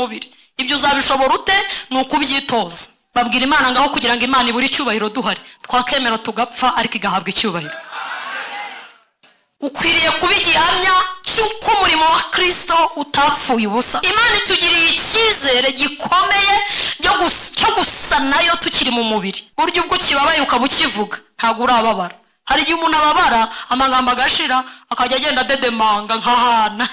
mubiri. Ibyo uzabishobora ute? Nukubyitoza. Babwira Imana ngaho kugira ngo Imana iburi cyubahiro duhari. Twakemera tugapfa ariko igahabwa icyubahiro. Ukwiriye kubigihamya cy'uko umurimo wa Kristo utapfuye ubusa. Imana itugiriye icyizere gikomeye cyo gusa nayo tukiri mu mubiri. Buryo ubwo kibabaye ukabukivuga ntago urababara. Hari igihe umuntu ababara amagambo agashira akajya agenda dedemanga nk'ahana.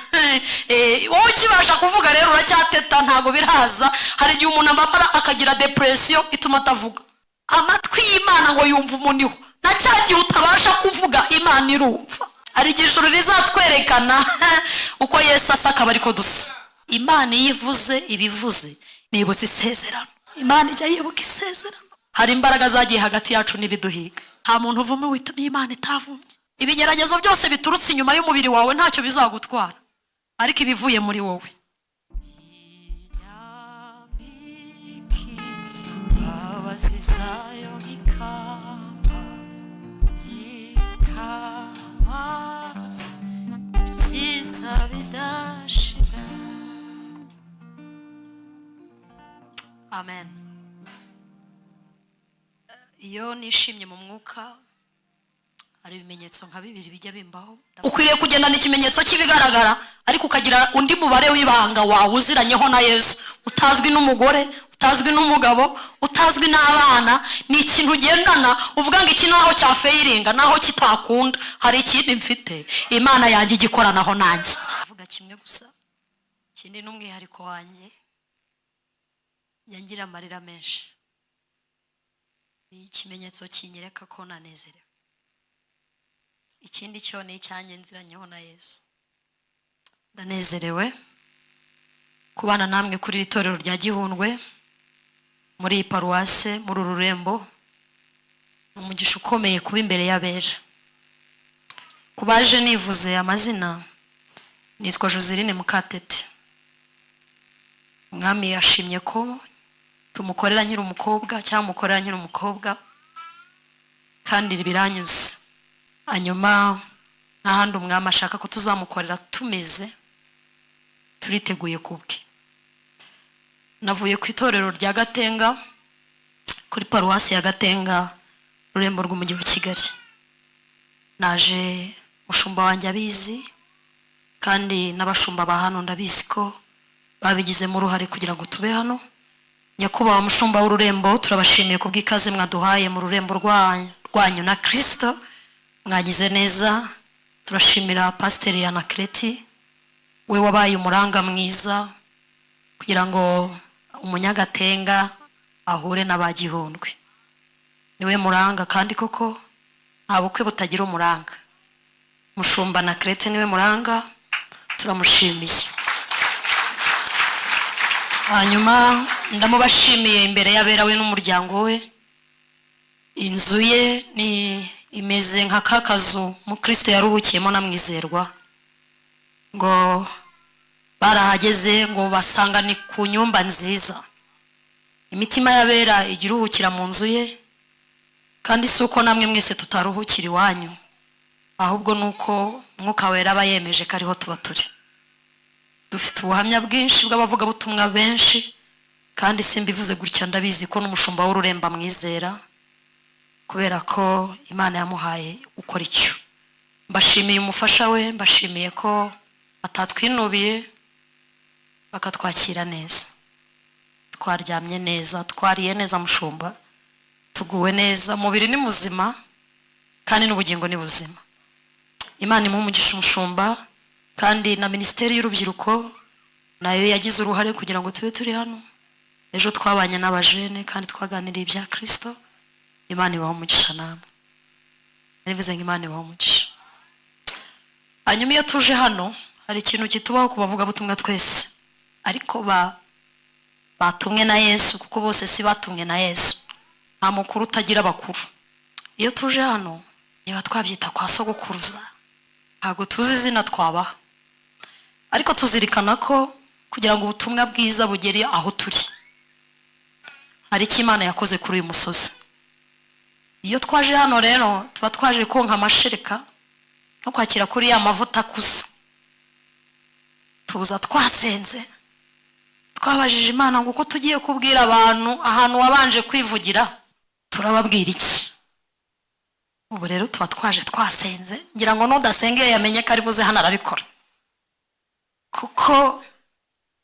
Wowe ukibasha kuvuga rero uracyateta ntago biraza. Hari igihe umuntu ababara akagira depression ituma atavuga. Amatwi y'Imana ngo yumva umuniho. Na cyagihe utabasha kuvuga Imana irumva. Ari igishuru rizatwerekana uko Yesu asaka bariko dusa. Imana yivuze ibivuze nibutse isezerano. Imana ijya yibuka isezerano. Hari imbaraga zagiye hagati yacu n'ibiduhiga. Nta muntu uvume witamiye Imana itavumye. Ibigeragezo byose biturutse inyuma y'umubiri wawe ntacyo bizagutwara, ariko ibivuye muri wowe. Amen. Iyo nishimye mu mwuka hari ibimenyetso nka bibiri bijya bimbaho. Ukwiriye kugendana ikimenyetso kibigaragara ariko ukagira undi mubare w'ibanga wawe uziranyeho na Yesu. Utazwi n'umugore, utazwi n'umugabo, utazwi n'abana. Ni ikintu ugendana uvuga ngo iki naho cyafeiringa naho kitakunda hari ikindi mfite Imana yanjye igikoranaho nanjye. Vuga kimwe gusa kindi n'umwihariko wanjye yangira amarira menshi. Ni ikimenyetso kinyereka ko nanezerewe. Ikindi cyo ni icyanjye nziranyeho na Yesu. Ndanezerewe kubana namwe kuri itorero rya Gihundwe muri paruwase muri Rurembo. Umugisha ukomeye kuba imbere y'abera. Kubaje nivuze amazina nitwa Ev Joseline MUKATETE. Umwami yashimye ko tumukorera nyiri umukobwa cyangwa mukorera nyiri umukobwa kandi biranyuze. Hanyuma n'ahandi umwami ashaka ko tuzamukorera tumeze turiteguye kubwe. Navuye ku itorero rya Gatenga kuri paruwasi ya Gatenga Rurembo rw'umujyi wa Kigali. Naje mushumba wanjye abizi kandi n'abashumba ba hano ndabizi ko babigizemo uruhare kugira ngo tube hano. Nyakubahwa mushumba w'Ururembo turabashimiye kubw'ikaze mwaduhaye mu rurembo rwanyu na Kristo. Mwagize neza. Turashimira Pasiteri Anakreti we wabaye umuranga mwiza kugira ngo umunyagatenga ahure n'abagihundwe. Niwe muranga kandi koko nta bukwe butagira umuranga. Mushumba Anakreti niwe muranga, turamushimiye. Hanyuma ndamubashimiye imbere y'abera we n'umuryango we. Inzu ye ni imeze nka kakazu mu Kristo yaruhukiyemo namwizerwa. Ngo barahageze ngo basanga ni ku nyumba nziza. Imitima y'abera igiruhukira mu nzu ye kandi suko namwe mwese tutaruhukira iwanyu, ahubwo nuko Mwuka Wera aba yemeje ko ariho tuba turi. Dufite ubuhamya bwinshi bw'abavuga butumwa benshi kandi simbivuze gutya ndabizi ko n'umushumba w'Ururembo mwizera kubera ko Imana yamuhaye ukora icyo. Mbashimiye umufasha we, mbashimiye ko atatwinubiye bakatwakira neza. Twaryamye neza, twariye neza mushumba, tuguwe neza, umubiri ni muzima kandi n'ubugingo ni buzima. Imana imumugisha umushumba kandi na Minisiteri y'Urubyiruko nayo yagize uruhare kugira ngo tube turi hano. Ejo twabanye n'abajene kandi twaganiriye ibya Kristo. Imana ibaho umugisha namwe. Nivuze ngo Imana ibaho umugisha. Hanyuma iyo tuje hano hari ikintu kitubaho kubavuga butumwa twese, ariko batumwe na Yesu kuko bose si batumwe na Yesu. Nta mukuru utagira bakuru. Iyo tuje hano niba twabyita kwa sogokuruza ntago tuzi izina twabaha, ariko tuzirikana ko kugira ngo ubutumwa bwiza bugere aho turi hari icyo Imana yakoze kuri uyu musozi. Iyo twaje hano rero tuba twaje konka amashereka no kwakira kuri ya mavuta kusa. Tuza twasenze twabajije Imana ngo uko tugiye kubwira abantu ahantu wabanje kwivugira turababwira iki. Ubu rero tuba twaje twasenze, ngira ngo n'udasengeye yamenye ko ari buze hano arabikora, kuko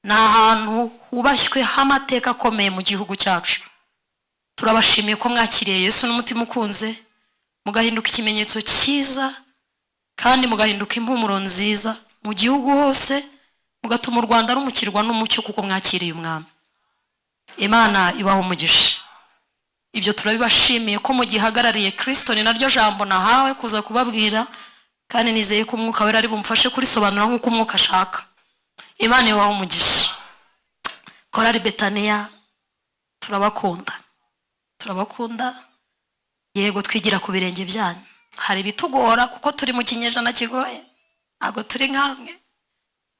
ni ahantu hubashyweho amateka akomeye mu gihugu cyacu. Turabashimiye ko mwakiriye Yesu n'umutima ukunze, mugahinduka ikimenyetso cyiza kandi mugahinduka impumuro nziza mu gihugu hose, mugatuma u Rwanda rumukirwa n'umucyo kuko mwakiriye umwami. Imana ibaho umugisha. Ibyo turabibashimiye ko mugihagarariye Kristo, ni naryo jambo nahawe kuza kubabwira, kandi nizeye ko umwuka wera ari bumfashe kurisobanura nk'uko umwuka ashaka. Imana ibaho umugisha. Korali Betania turabakunda, yego twigira ku birenge byanyu. Hari bitugora kuko turi mu kinyejana kigoye, ntabwo turi nkamwe,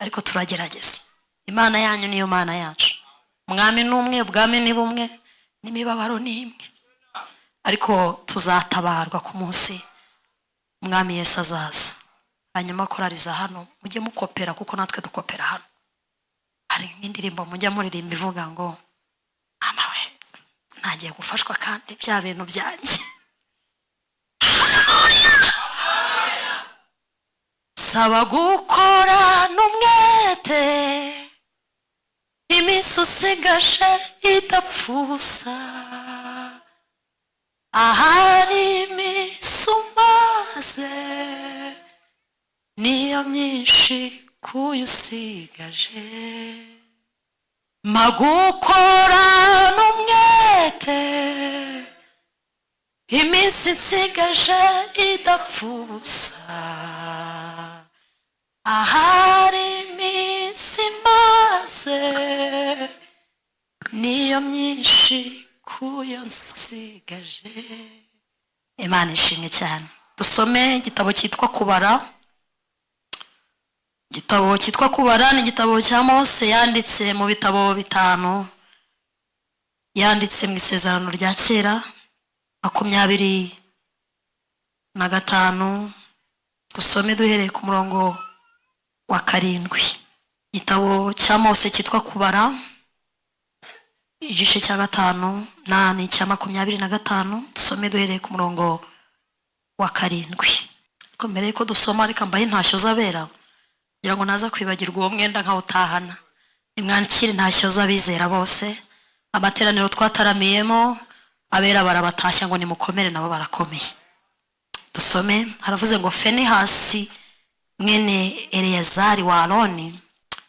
ariko turagerageza. Imana yanyu niyo Mana yacu. Mwami n'umwe, ubwami ni bumwe, n'imibabaro ni imwe, ariko tuzatabarwa ku munsi umwami Yesu azaza. Hanyuma korariza hano mujye mukopera, kuko natwe dukopera hano. Hari nk'indirimbo mujya muririmba ivuga ngo Mana we nagiye gufashwa kandi bya bintu byanjye. Saba gukora n'umwete, iminsi usigaje idapfusa, ahari iminsi umaze niyo myinshi kuyo usigaje. Magukora n'umwete, iminsi nsigaje idapfusa, ahari iminsi maze niyo myinshi kuyo nsigaje. Imana ishimwe cyane. Dusome igitabo cyitwa Kubara. Igitabo cyitwa Kubara ni igitabo cya Mose, yanditse mu bitabo bitanu, yanditse mu isezerano rya kera 25. Dusome duhereye ku murongo wa 7. Igitabo cya Mose cyitwa Kubara, igice cya 5 8 cya 25. Dusome duhereye ku murongo wa 7. Ko mbere ko dusoma reka mbaye ntashyo zabera, kugira ngo naza kwibagirwa uwo mwenda nkawutahana. Imwandikire ntashyo zabizera bose, amateraniro twataramiyemo, abera barabatashya ngo nimukomere, nabo barakomeye. Dusome. Haravuze ngo Fenehasi mwene Eleyazari wa Aroni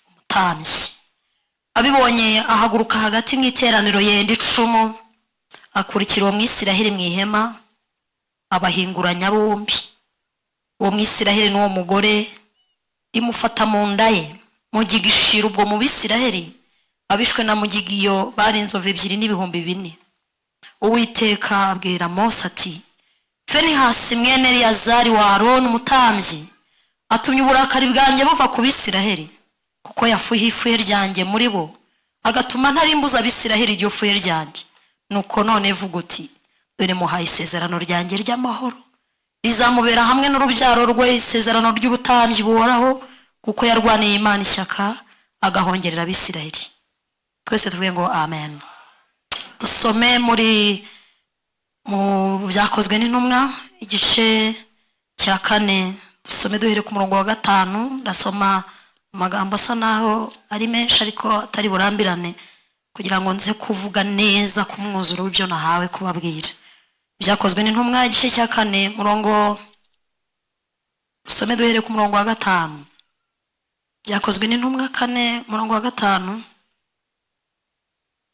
umutambyi abibonye ahaguruka hagati mu iteraniro yenda icumu, akurikira uwo Mwisiraheli mu ihema, abahinguranya bombi. Uwo Mwisiraheli n'uwo mugore imufata mu nda ye, mugigishira ubwo mu Bisiraheli abishwe na mugigiyo bari inzovu 2 n'ibihumbi 4. Uwiteka abwira Mose ati, Fenehasi mwene Eleyazari wa Aroni umutambyi atumye uburakari bwanjye buva ku Bisiraheli, kuko yafuhiye ifuhe ryanjye muri bo, agatuma ntarimbuza Abisiraheli iryo fuhe ryanjye. Nuko none vuga uti, dore muhaye isezerano ryanjye ry'amahoro, rizamubera hamwe n'urubyaro rwe isezerano ry'ubutambyi buhoraho, kuko yarwaniye Imana ishyaka agahongerera Abisiraheli. Twese tuvuge ngo amen. Dusome mu byakozwe n'intumwa igice cya 4. Dusome duhere ku murongo wa 5. Ndasoma amagambo asa naho ari menshi ariko atari burambirane, kugira ngo nze kuvuga neza ku mwuzuro w'ibyo nahawe kubabwira. Byakozwe n'intumwa igice cya 4 murongo, dusome duhere ku murongo wa 5. Byakozwe n'intumwa 4 murongo wa 5.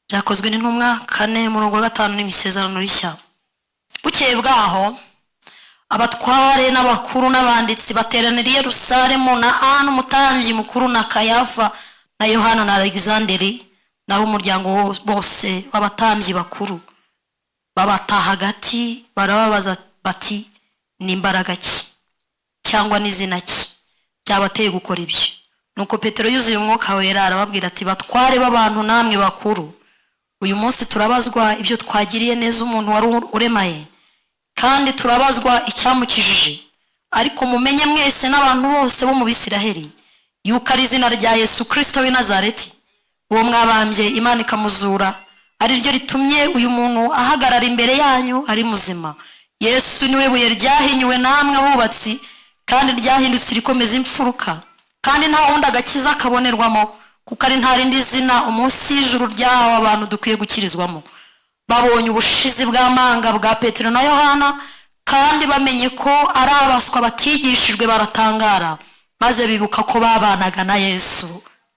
Byakozwe n'intumwa 4 murongo wa 5 ni isezerano rishya. Bukeye bwaho abatware n'abakuru n'abanditsi bateranira i Yerusalemu, na Ana umutambyi mukuru, na Kayafa, na Yohana, na Alexanderi, nabo umuryango bose w'abatambyi bakuru. Babata hagati barababaza bati, ni imbaraga ki cyangwa n'izina ki byabateye gukora ibyo? Nuko Petero yuzuye umwuka wera arababwira ati, batware b'abantu namwe bakuru, uyu munsi turabazwa ibyo twagiriye neza umuntu wari uremaye, kandi turabazwa icyamukijije. Ariko mumenye mwese n'abantu bose bo mu Bisiraheli yuko ari izina rya Yesu Kristo w'i Nazareti uwo mwabambye Imana ikamuzura, ari ryo ritumye uyu muntu ahagarara imbere yanyu ari muzima. Yesu niwe buye ryahinyuwe namwe abubatsi, kandi ryahindutse rikomeza imfuruka, kandi nta wundi agakiza kabonerwamo, kuko ari nta rindi zina umunsi y'ijuru ryahawe abantu dukwiye gukirizwamo. Babonye ubushizi bw'amanga bwa Petero na Yohana, kandi bamenye ko ari abaswa batigishijwe baratangara, maze bibuka ko babanaga na Yesu.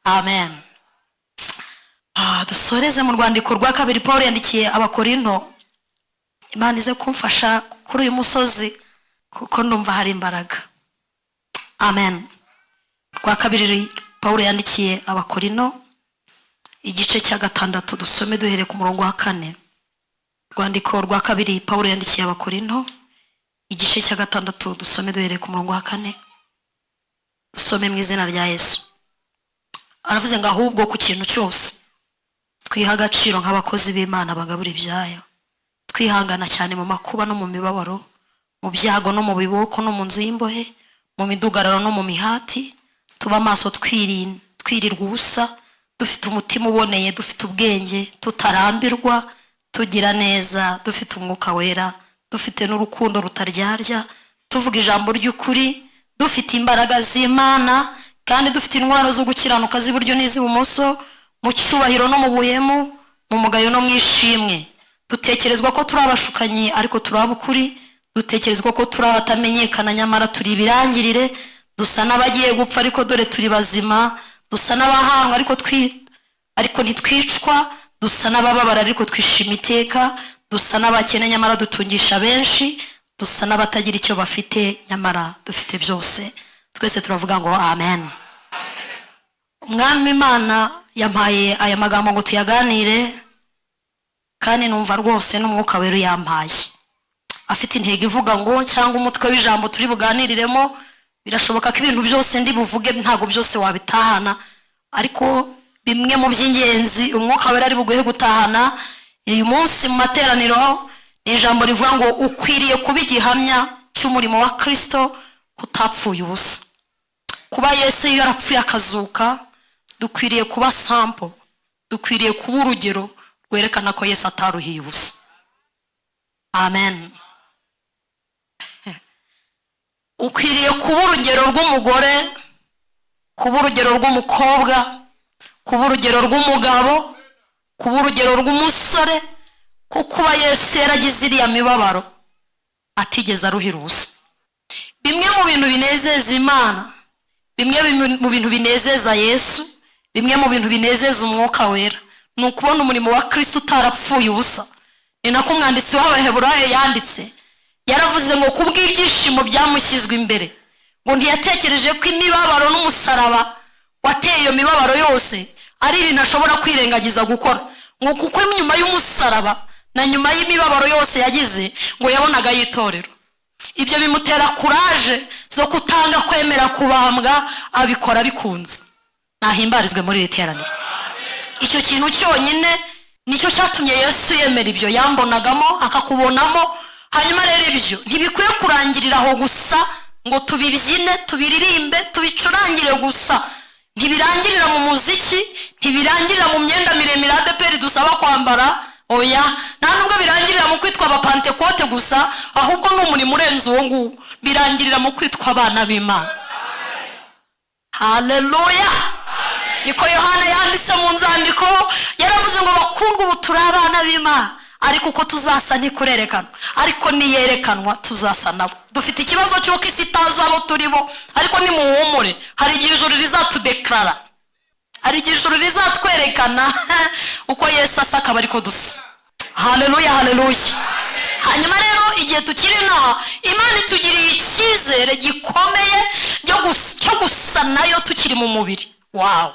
Amen. Dusoreze mu rwandiko rwa kabiri Paul yandikiye abakorinto. Imana ize kumfasha kuri uyu musozi kuko ndumva hari imbaraga. Amen. Rwa kabiri Paul yandikiye abakorinto, igice cya 6, dusome duhere ku murongo wa 4. Rwandiko rwa kabiri Paul yandikiye abakorinto, igice cya 6, dusome duhere ku murongo wa 4. Dusome mu izina rya Yesu. Aravuze ngo ahubwo ku kintu cyose twiha agaciro nk'abakozi b'Imana bagabura ibyayo, twihangana cyane mu makuba no mu mibabaro, mu byago no mu biboko no mu nzu y'imbohe, mu midugararo no mu mihati, tuba maso twirirwa ubusa, dufite umutima uboneye, dufite ubwenge, tutarambirwa, tugira neza, dufite umwuka wera, dufite n'urukundo rutaryarya, tuvuga ijambo ry'ukuri, dufite imbaraga z'Imana, kandi dufite intwaro zo gukiranuka z'iburyo n'iz'ibumoso, mu cyubahiro no mu buhemu, mu mugayo no mu ishimwe. Dutekerezwa ko turi abashukanyi ariko turi ab'ukuri, dutekerezwa ko turi abatamenyekana nyamara turi ibirangirire, dusa n'abagiye gupfa ariko dore turi bazima, dusa n'abahanwa ariko ntitwicwa, dusa n'abababara ariko twishima iteka, dusa n'abakene nyamara dutungisha benshi, dusa n'abatagira icyo bafite nyamara dufite byose. Twese turavuga ngo amen. Umwami Imana yampaye aya magambo ngo tuyaganire, kandi numva rwose n'umwuka wera yampaye. Afite intego ivuga ngo cyangwa umutwe w'ijambo turi buganiriremo, birashoboka ko ibintu byose ndi buvuge ntago byose wabitahana, ariko bimwe mu by'ingenzi umwuka wera ari buguhe gutahana uyu munsi mu materaniro. Ijambo rivuga ngo ukwiriye kuba igihamya cy'umurimo wa Kristo kutapfuye ubusa. Kuba Yesu yarapfuye akazuka, dukwiriye kuba sample, dukwiriye kuba urugero rwerekana ko Yesu ataruhiye ubusa. Amen. Ukwiriye kuba urugero rw'umugore, kuba urugero rw'umukobwa, kuba urugero rw'umugabo, kuba urugero rw'umusore, kuba Yesu yaragize iriya mibabaro atigeze aruhira ubusa. Bimwe mu bintu binezeza Imana, bimwe mu bintu binezeza Yesu, bimwe mu bintu binezeza umwuka wera, ni ukubona umurimo wa Kristo utarapfuye ubusa. Ni nako umwanditsi w'Abaheburayo yanditse, yaravuze ngo kubw'ibyishimo byamushyizwe imbere, ngo ntiyatekereje ko imibabaro n'umusaraba wateye iyo mibabaro yose ari ibintu ashobora kwirengagiza gukora, ngo kuko nyuma y'umusaraba na nyuma y'imibabaro yose yagize ngo yabonaga yitorero. Ibyo bimutera kuraje zo kutanga kwemera kubambwa, abikora bikunze. Nahimbarizwe muri iri teraniro. Icyo kintu cyonyine nicyo cyatumye Yesu yemera ibyo yambonagamo akakubonamo. Hanyuma rero ibyo ntibikwiye kurangirira aho gusa ngo tubibyine, tubiririmbe, tubicurangire gusa. Ntibirangirira mu muziki, ntibirangirira mu myenda miremire ADPR dusaba kwambara. Oya, nta nubwo birangirira mu kwitwa abapantekote gusa, ahubwo n'umurimo urenze uwo nguwo. Birangirira mu kwitwa abana b'Imana. Haleluya. Niko Yohana yanditse mu nzandiko, yaravuze ngo bakundwa ubu turi abana b'Imana, ariko uko tuzasa ntikurerekanwa, ariko niyerekanwa tuzasa nabo. Dufite ikibazo cy'uko isi itazi abo turi bo, ariko nimuhumure, hari igihe ijuru rizatudeklara, hari igihe ijuru rizatwerekana uko Yesu asa akaba ariko dusa. Haleluya, haleluya. Hanyuma rero igihe tukiri naha, Imana itugiriye icyizere gikomeye cyo gusa nayo tukiri mu mubiri. Wow.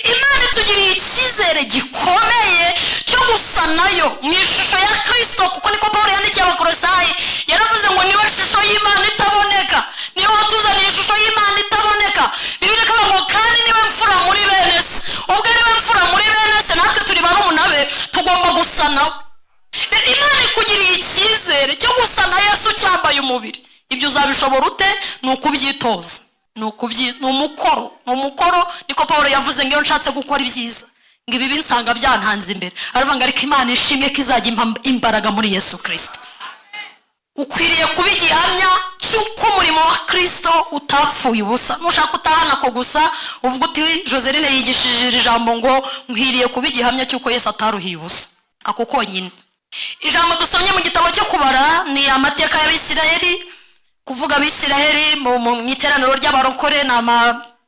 Imana itugiriye icyizere gikomeye cyo gusa nayo mu ishusho ya Kristo, kuko niko Paul yandikiye Abakolosayi, yaravuze ngo niwe shusho y'Imana itaboneka, niwe watuzaniye ishusho y'Imana itaboneka. Bibiliya ikavuga ngo kandi niwe mfura muri bene se. Ubwo niwe mfura muri bene se, natwe turi barumuna be, tugomba gusa nawe. Imana ikugiriye icyizere cyo gusa na Yesu cyambaye umubiri. Ibyo uzabishobora ute? Ni ukubyitoza, ni umukoro niko Paulo yavuze ngo iyo nshatse gukora ibyiza ngo ibi binsanga byantanze imbere aravuga ngo ariko Imana ishimye ko izajya imbaraga muri Yesu Kristo. Ukwiriye kuba igihamya cy'uko umurimo wa Kristo utapfuye ubusa. Nushaka utahana ko gusa uvuga uti Joseline yigishije iri jambo ngo nkwiriye kuba igihamya cy'uko Yesu ataruhiye ubusa. Ako konyine. Ijambo dusomye mu gitabo cyo kubara ni amateka y'Abisiraheli. Kuvuga Abisiraheli mu iteraniro ry'abarokore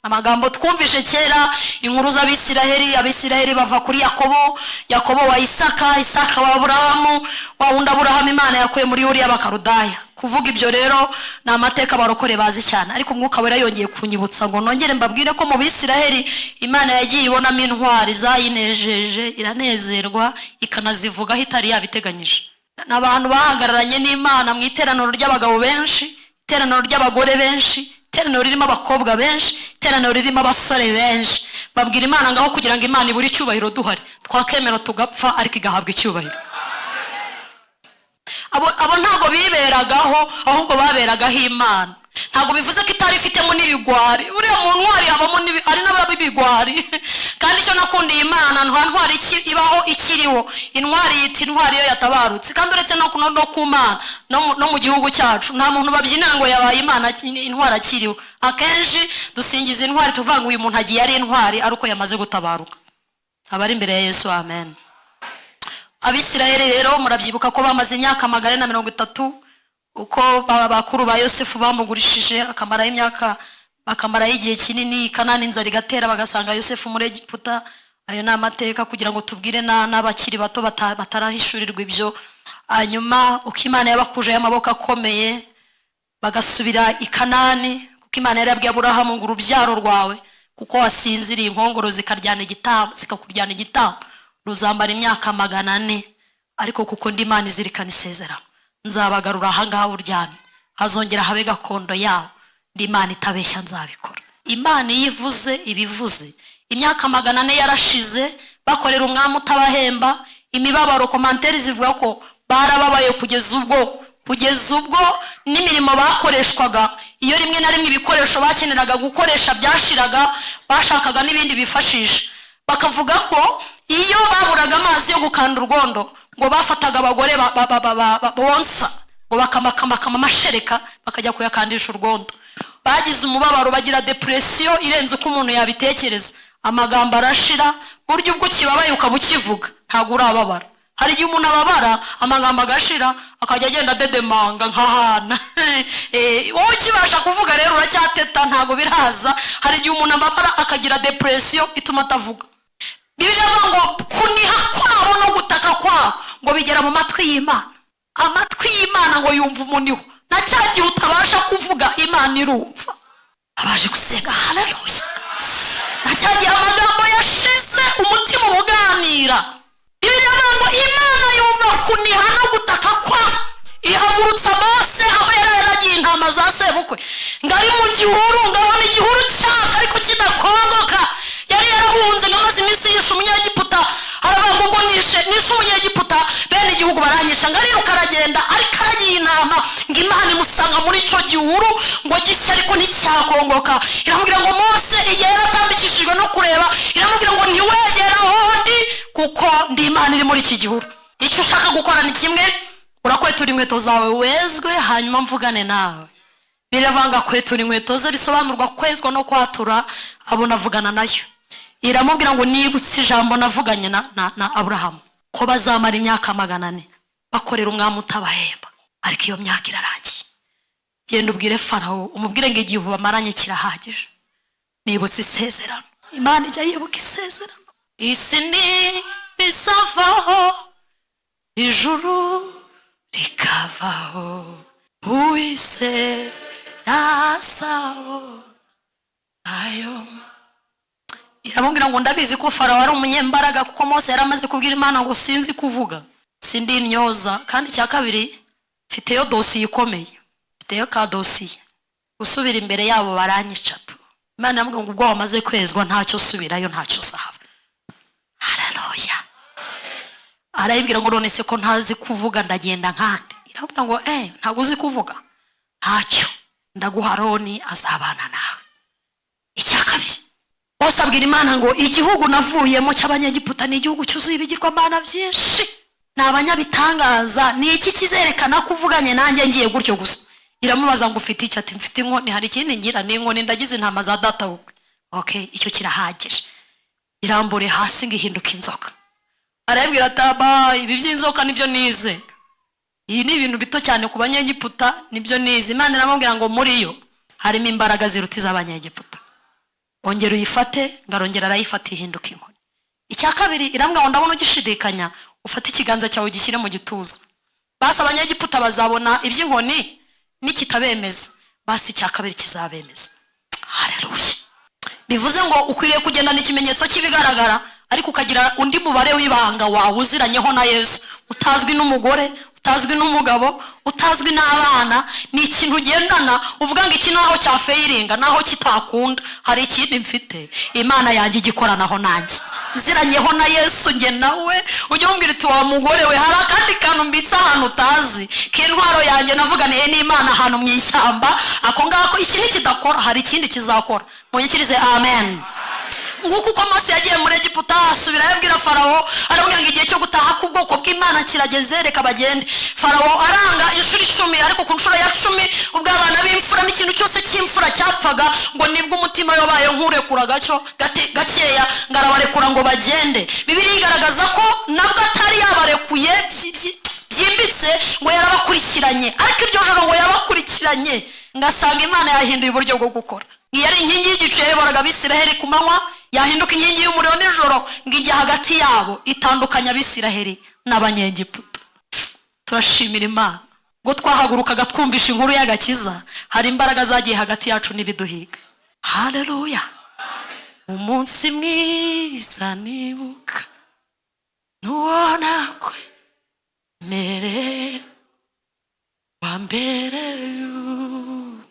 amagambo twumvishe kera inkuru z'Abisiraheli bava kuri Yakobo wa Isaka wa Aburahamu wa Aburahamu Imana yakuye muri Uriya Bakarudaya. Kuvuga ibyo rero na amateka barokore bazi cyane, ariko Mwuka Wera yongeye kunyibutsa ngo nongere mbabwire ko mu Bisiraheli Imana yagiye ibonamo intwari zayinejeje, iranezerwa ikanazivuga hitari yabiteganyije. N'abantu bahagararanye n'Imana mu iteraniro ry'abagabo benshi, iteraniro ry'abagore benshi, iteraniro ririmo abakobwa benshi, iteraniro ririmo abasore benshi. Babwira Imana ngaho kugira ngo Imana iburi cyubahiro duhari, twakemera tugapfa ariko igahabwa icyubahiro. Abo ntago biberagaho, ahubwo baberagaho Imana. Ntago bivuze ko itari ifitemo n'ibigwari. Uriya mu ntwari habamo ari n'ababigwari. Kandi icyo nakundiye Imana nta ntwari ibaho ikiriho. Intwari yita intwari yo yatabarutse. Kandi uretse no ku Mana no mu gihugu cyacu nta muntu babyinira ngo yabaye Imana intwari akiriho. Akenshi dusingiza intwari tuvuga ngo uyu muntu agiye ari intwari aruko yamaze gutabaruka. Abari imbere ya Yesu, amen. Abisiraheli rero murabyibuka ko bamaze imyaka 130 uko bakuru ba Yosefu bamugurishije akamara igihe kinini. Kanani inzara igatera bagasanga Yosefu muri Egiputa. Ayo na amateka kugira ngo tubwire n'abakiri bato batarahishurirwa ibyo. Hanyuma uko Imana yabakuje y'amaboko akomeye bagasubira i Kanani, kuko Imana yari yabwiye Aburahamu ngo urubyaro rwawe kuko wasinziriye inkongoro zikakuryana igitambo ruzambara imyaka 400, ariko kuko ndi Imana izirikana isezerano nzabagarura ahangaha uryamye, hazongera habe gakondo yawo. Ndi Imana itabeshya, nzabikora. Imana yivuze ibivuze. Imyaka 400 yarashize bakorera umwami utabahemba. Imibabaro komanteri zivuga ko barababaye kugeza ubwo n'imirimo bakoreshwaga, iyo rimwe na rimwe ibikoresho bakeneraga gukoresha byashiraga, bashakaga n'ibindi bifashisha. Bakavuga ko iyo baburaga amazi yo gukanda urwondo ngo bafataga abagore bonsa ngo bakamakama amashereka bakajya kuyakandisha urwondo. Bagize umubabaro, bagira depression irenze uko umuntu yabitekereza. Amagambo arashira, buryo ubwo kibabaye ukabukivuga ntago urababara. Hari igihe umuntu ababara amagambo agashira akajya agenda dedemanga nkahana. Wowe ukibasha kuvuga rero uracyateta ntago biraza. Hari igihe umuntu ababara akagira depression ituma atavuga. Bibiliya ngo kuniha kwabo no gutaka kwabo ngo bigera mu matwi y'Imana. Amatwi y'Imana ngo yumva umuniho. Na cyagiye utabasha kuvuga Imana irumva. Abaje gusenga haleluya. Na cyagiye amagambo yashize umutima ubuganira. Bibiliya ngo Imana yumva kuniha no gutaka kwabo. Ihagurutsa Mose aho yaragiye intama za sebukwe. Ngari mu gihuru, ngabona igihuru cyaka ariko kidakongoka. Yari yarahunze ngamaze iminsi yishe umunyegiputa. Aravuga ngo nishe umunyegiputa, bene igihugu baranyisha. Ngari ukaragenda ariko aragiye intama ngo Imana imusanga muri icyo gihuru ngo gishya ariko nticyakongoka. Iramubwira ngo Mose igihe yaratambikishijwe no kureba, iramubwira ngo ntiwegera hondi kuko ndi Imana iri muri iki gihuru. Icyo ushaka gukora ni kimwe, urakwetura inkweto zawe wezwe hanyuma mvugane nawe. Biravanga kwetura inkweto ze bisobanurwa kwezwa no kwatura abo navugana nayo. Iramubwira ngo nibutse ijambo navuganye na Aburahamu ko bazamara imyaka 400 bakorera umwami utabahemba, ariko iyo myaka irarangiye. Genda ubwire Farawo umubwire ngo igihe bamaranye kirahagije. Nibutse isezerano. Imana ijya yibuka isezerano. Isi ni bisavaho, ijuru rikavaho, uwise rasabo ayo. Iramubwira ngo ndabizi ko Farawo ari umunyembaraga kuko Mose yaramaze kubwira Imana ngo sinzi kuvuga, sindi imyoza. Kandi cya kabiri mfiteyo dosiye ikomeye, mfiteyo ka dosiye usubira imbere yabo baranyica tu. Imana yamubwira ngo ubwo wamaze kwezwa ntacyo subirayo, ntacyo usaba. Haleluya. Arayibwira ngo none se ko ntazi kuvuga ndagenda nkandi. Iramubwira ngo ntago uzi kuvuga, ntacyo ndaguha Aroni azabana nawe. Mose abwira Imana ngo igihugu navuyemo cy'abanyegiputa ni igihugu cyuzuye ibigirwamana byinshi, ni abanyabitangaza, ni iki kizerekana ko uvuganye nanjye ngiye gutyo gusa? Iramubaza ngo ufite iki? Ati mfite inkoni. Hari ikindi ngira? Ni inkoni ndagize intama za data bukwe. Okay, icyo kirahagije. Irambure hasi ngo ihinduka inzoka. Arabwira ataba ibi by'inzoka nibyo nize. Iyi ni ibintu bito cyane ku banyegiputa, nibyo nize. Imana iramubwira ngo muri yo harimo imbaraga ziruta iz'abanyegiputa. Ongera uyifate. Ngarongera arayifata ihinduka inkoni. Icya kabiri irambwira ngo ndabona ugishidikanya, ufate ikiganza cyawe gishyire mu gituza. Basi abanyegiputa bazabona iby'inkoni nikitabemeza, basi icya kabiri kizabemeza. Haleluya. Bivuze ngo ukwiriye kugendana ikimenyetso cy'ibigaragara, ariko ukagira undi mubare w'ibanga wawe uziranyeho na Yesu, utazwi n'umugore, utazwi n'umugabo, utazwi n'abana. Ni ikintu ugendana uvuga ngo iki naho cyafeiringa, naho kitakunda, hari ikindi mfite, Imana yanjye igikoranaho nanjye, nziranyeho na Yesu nge nawe. Ujye umbwira uti wa mugore we, hari akandi kantu mbitse ahantu utazi k'intwaro yanjye navuganiye n'Imana ahantu mu ishyamba, ako ngako iki nikidakora hari ikindi kizakora. Munyikirize amen. Nguko uko Mose yagiye muri Egiputa, asubira yabwira Farawo, aramubwira ngo igihe cyo gutaha ku bwoko bw'Imana kirageze, reka bagende. Farawo aranga inshuro 10, ariko ku nshuro ya 10 ubwo abana b'imfura n'ikintu cyose cy'imfura cyapfaga, ngo nibwo umutima yabaye nkurekura gakeya, ngarabarekura ngo bagende. Bibiliya igaragaza ko nabwo atari yabarekuye byimbitse, ngo yarabakurikiranye, ariko iryo joro ngo yabakurikiranye, ngasanga Imana yahinduye uburyo bwo gukora. Yari inkingi y'igicu yayoboraga Abisiraheli ku manywa, yahinduka inkingi y'umuriro nijoro, ngo ijya hagati yabo itandukanya Abisiraheli n'abanyegiputa. Turashimira Imana ngo twahagurukaga twumvisha inkuru y'agakiza, hari imbaraga zagiye hagati yacu n'ibiduhiga. Haleluya. Umunsi mwiza nibuka nuwona kwe mere wa mbere y'umucunguzi,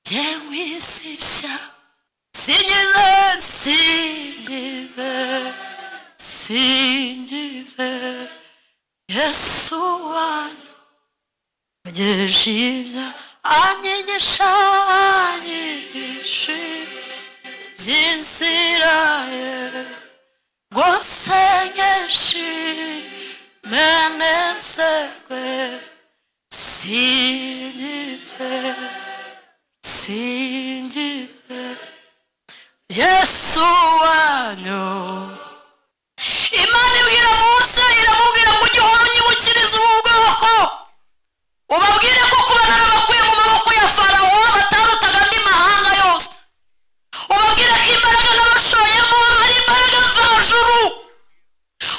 jewe isibya singize Yesu wanjye mugeje ibya anyigisha by'inzira ye, ngo nsengeshi menezerwe singize Yesu wanyu. Imana ibwira Mose, iramubwira ngo ujye uhora unyibukiriza ubu bwoko, ubabwire ko kuba narabakuye mu maboko ya Farawo batarutaga andi mahanga yose, ubabwire ko imbaraga nabashoyemo ari imbaraga mvajuru,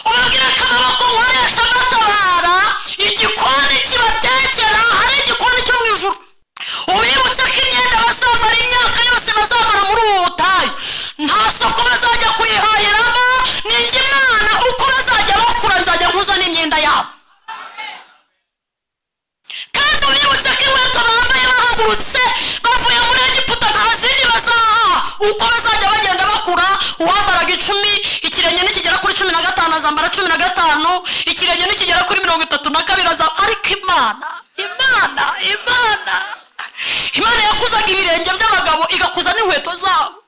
ubabwire ko amaboko nkoresha matabara igikoni kibatekera ari igikoni cyo mu ijuru, ubibutse ko imyenda bazambara imyaka yose bazamara muri ubu butayu nta soko bazajya kuyihahiramo, ninjye Imana uko bazajya bakura nzajya nkuzana imyenda yabo. Kandi ubibutse ko inkweto bambaye bahagurutse bavuye muri Egiputa nta zindi bazaha, uko bazajya bagenda bakura, uwambaraga 10 ikirenge nikigera kuri 15 azambara 15, ikirenge nikigera kuri 32 azambara. Ariko Imana yakuzaga ibirenge by'abagabo igakuza n'inkweto zabo.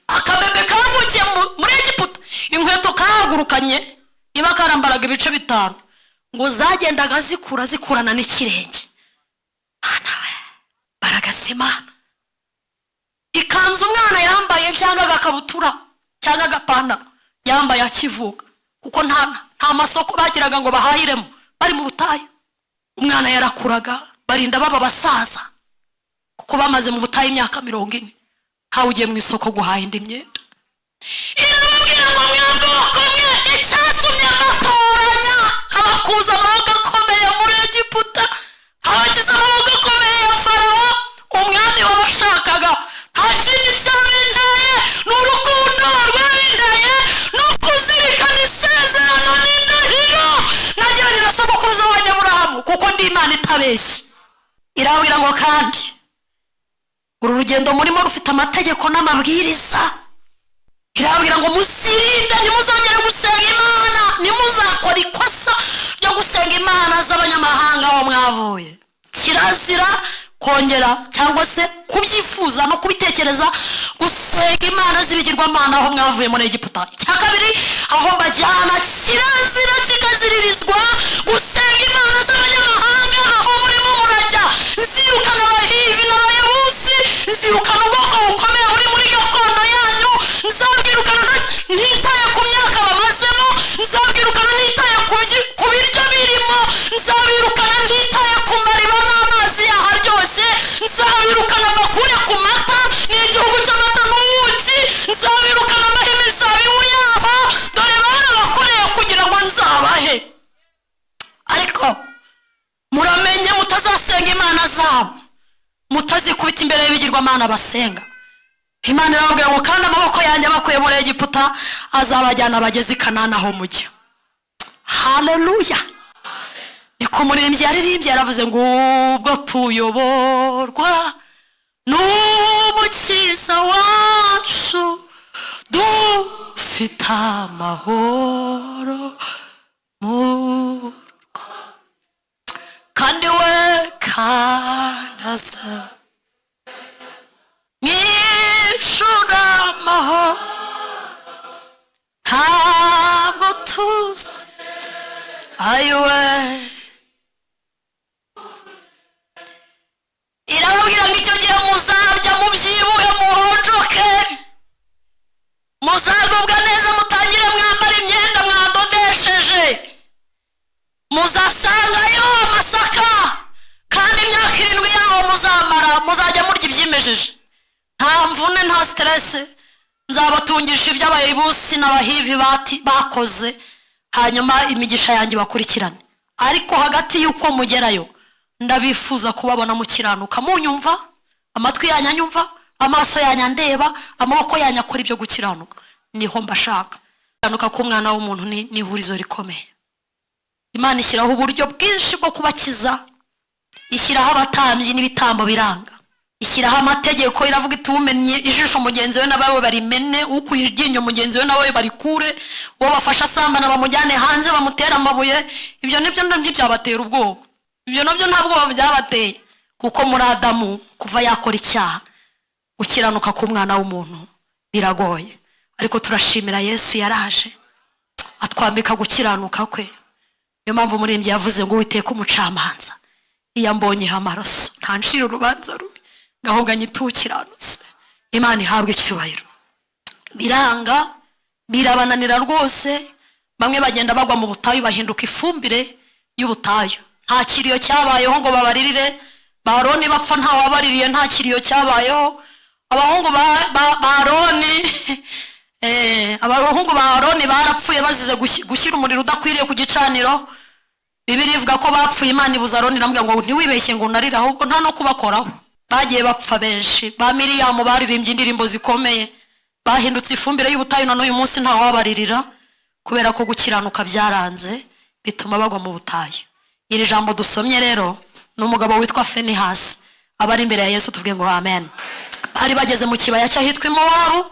Akabebe kavukiye muri Egiputa, inkweto kahagurukanye iba karambaraga ibice 5, ngo zagendaga zikurana n'ikirenge. Mana we, baragasimana. Ikanzu umwana yambaye cyangwa agakabutura cyangwa agapantaro yambaye akivuga, kuko nta masoko bagiraga ngo bahahiremo, bari mu butayu. Umwana yarakuraga, barinda baba basaza, kuko bamaze mu butayu imyaka 40, ntawe ugiye mu isoko guhaha indi myenda. Irababwira ngo mwamboko mwe icyatumye batoranya abakuza amaboko akomeye muri Egiputa, abagize amaboko akomeye ya Farawo, umwami wabashakaga, nta kindi cyabinteye n'urukundo rwabinteye n'ukuzirikana isezerano n'indahiro nagiranye na sogokuruza wanjye Aburahamu, kuko ndi Imana itabeshya. Irababwira ngo kandi uru rugendo murimo rufite amategeko n'amabwiriza. Irababwira ngo musirinde, ntimuzongere gusenga Imana, ntimuzakora ikosa ryo gusenga Imana z'abanyamahanga aho mwavuye. Kirazira kongera cyangwa se kubyifuza no kubitekereza gusenga imana z'ibigirwamana aho mwavuye muri Egiputa. Icya kabiri, aho mbajyana kirazira kikaziririzwa gusenga imana z'abanyamahanga aho murimo murajya. Nzirukana abahivi n'abayebusi, nzirukana ubwoko bukomeye buri muri gakondo yanyu, nzabwirukana ntitaye ku myaka bamazemo, nzabwirukana ntitaye ku biryo birimo, nzabirukana ntitaye ku mariba n'amazi yaharyoshye, nzabirukana bakure ku mata n'igihugu cy'amata n'ubuki, nzabirukana mbahe imizabibu yabo, dore barabakoreye kugira ngo nzabahe. Ariko muramenye mutazasenga imana zabo, mutazikubita imbere y'ibigirwamana basenga. Imana irababwira ngo kandi amaboko yanjye abakuye muri Egiputa azabajyana bageze i Kanani aho mujya. Haleluya. Niko umuririmbyi yaririmbye yaravuze ngo ubwo tuyoborwa n'umukiza wacu dufite amahoro kandi we kanaza mwishura amahoro ntabwo tuza ayiwe. Irababwira ngo icyo gihe muzarya mubyibuhe muhojoke, muzagubwa neza mutangire mwambara imyenda mwadodesheje, muzasangayo amasaka kandi imyaka 7 yaho muzamara muzajya murya ibyimejeje. Nta mvune nta stress, nzabatungisha iby'abayebusi n'abahivi bakoze, hanyuma imigisha yanjye bakurikirane. Ariko hagati y'uko mugerayo ndabifuza kubabona mukiranuka, munyumva, amatwi yanyu anyumva, amaso yanyu andeba, amaboko yanyu akora ibyo gukiranuka. Niho mbashaka. Gukiranuka k'umwana w'umuntu ni ihurizo rikomeye. Imana ishyiraho uburyo bwinshi bwo kubakiza, ishyiraho abatambyi n'ibitambo biranga, ishyiraho amategeko. Iravuga iti umenye ijisho mugenzi we nabawe barimene, ukuye iryinyo mugenzi we nawe barikure, uwo bafasha asambana bamujyane hanze bamutera amabuye. Ibyo nibyo ntibyabatera ubwoba, ibyo nabyo ntabwo byabateye, kuko muri Adamu kuva yakora icyaha gukiranuka k'umwana w'umuntu biragoye. Ariko turashimira Yesu yaraje atwambika gukiranuka kwe. Niyo mpamvu umuririmbyi yavuze ngo Uwiteka umucamanza iyo mbonyeho amaraso ntancira urubanza rubi, ngahubwo nyitukiranutse. Imana ihabwe icyubahiro. Biranga birabananira rwose, bamwe bagenda bagwa mu butayu bahinduka ifumbire y'ubutayu. Nta kiriyo cyabayeho ngo babaririre, ba Aroni bapfa nta wabaririye, nta kiriyo cyabayeho. Abahungu ba Aroni abahungu ba Aroni barapfuye bazize gushyira umuriro udakwiriye ku gicaniro. Bibiliya ivuga ko bapfuye, Imana ibuza Aroni iramubwira ngo ntiwibeshye ngo unarire, ahubwo nta no kubakoraho. Bagiye bapfa benshi. Ba Miriyamu baririmbye indirimbo zikomeye, bahindutse ifumbire y'ubutayu, na n'uyu munsi nta wabaririra, kubera ko gukiranuka byaranze bituma bagwa mu butayu. Iri jambo dusomye rero n'umugabo witwa Fenihasi, abari imbere ya Yesu tuvuge ngo amen. Bari bageze mu kibaya cyahitwa Mowabu,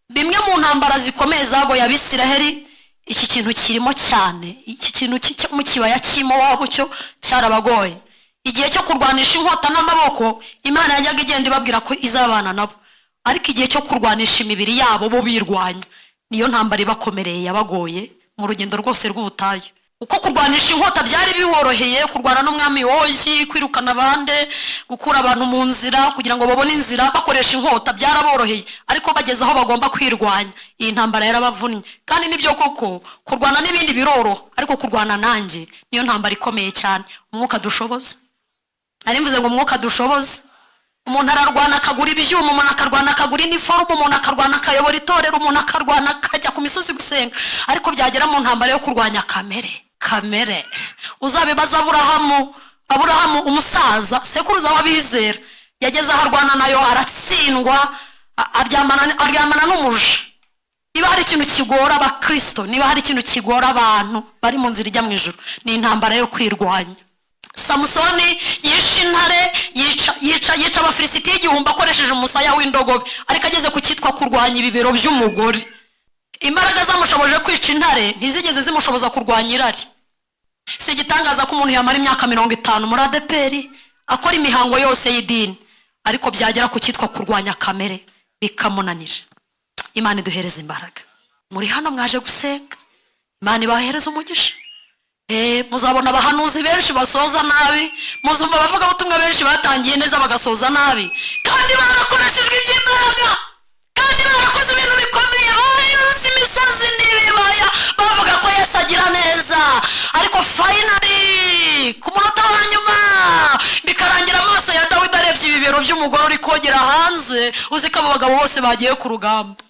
bimwe mu ntambara zikomeye zagoye Abisiraheli. Iki kintu kirimo cyane, iki kintu mu kibaya cy'Imowabu cyo cyarabagoye. Igihe cyo kurwanisha inkota n'amaboko Imana yajyaga igenda ibabwira ko izabana nabo, ariko igihe cyo kurwanisha imibiri yabo bo birwanya, niyo ntambara ibakomereye yabagoye mu rugendo rwose rw'ubutayu. Uko kurwanisha inkota byari biboroheye, kurwana n'umwami woshyi, kwirukana abande, gukura abantu mu nzira kugira ngo babone inzira bakoresha inkota byaraboroheye. Ariko bageze aho bagomba kwirwanya, iyi ntambara yarabavunnye. Kandi nibyo koko kurwana n'ibindi biroroha, ariko kurwana nanjye niyo ntambara ikomeye cyane. Umwuka dushoboza, ari mvuze ngo umwuka dushoboza. Umuntu ararwana akagura ibyuma, umuntu akarwana akagura iniforume, umuntu akarwana akayobora itorero, umuntu akarwana akajya ku misozi gusenga. Ariko byagera mu ntambara yo kurwanya kamere uzabibaza Aburahamu umusaza sekuruza w'abizera, yageze aho arwana nayo aratsindwa, aryamana n'umuja. Niba hari ikintu kigora abakristo, niba hari ikintu kigora abantu bari mu nzira ijya mu ijuru, ni intambara yo kwirwanya. Samusoni yishe intare, yica abafilisitiya 1000 akoresheje umusaya w'indogobe, ariko ageze ku cyitwa kurwanya ibibero by'umugore. Imbaraga zamushoboje kwica intare ntizigeze zimushoboza kurwanya irari. Si igitangaza ko umuntu yamara imyaka 50 muri ADPR akora imihango yose y'idini, ariko byagera ku cyitwa kurwanya kamere bikamunanira. Imana iduhereza imbaraga. Muri hano mwaje gusenga, Imana ibahereza umugisha. Muzabona abahanuzi benshi basoza nabi, muzumva bavuga ubutumwa benshi batangiye neza bagasoza nabi, kandi barakoreshejwe iby'imbaraga, kandi barakoze ibintu bikomeye, bayutse imisozi n'ibibaya bavuga ko Yesu agira neza, ariko finally ku munota wa nyuma bikarangira amaso ya Dawidi arebye ibibero by'umugore uri kogera hanze, uzi ko abo bagabo bose bagiye ku rugamba.